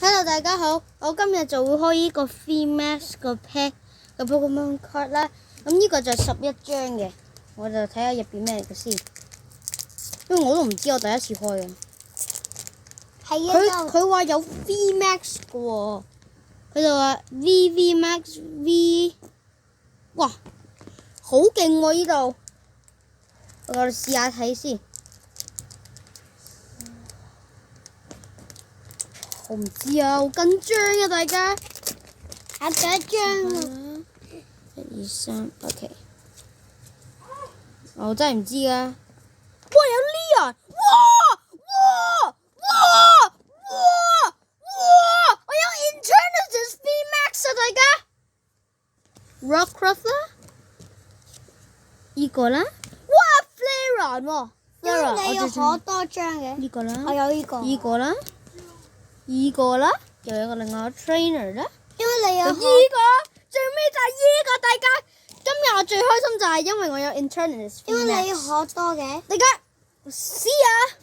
Hello，大家好，我今日就會開呢個 VMAX 個 pack 嘅 Pokemon card 啦。咁呢個就11張嘅，我就睇下入邊咩嚟嘅先。因為我都唔知，我第一次開啊。係啊，佢話有 VMAX 嘅喎，佢就話 VMAX V， 哇，好勁喎呢度！我哋試下睇先。我唔知啊，好緊張啊，大家。下第一張啊！1、2、3 ，OK。我真係唔知啊！哇，有 Leon！ 哇！我有 Eternatus VMAX 啊，大家。Rockruff 啦，呢個啦。哇 ，Flareon 喎 ，Flareon 你有好多張嘅。呢個啦，我有呢個。呢個啦，呢個啦，又有一個另外一個 trainer 啦。因為你有。呢個最尾就係呢個，大家。今日我最開心就係因為我有 Eternatus VMAX。因為你有好多嘅。大家，see ya。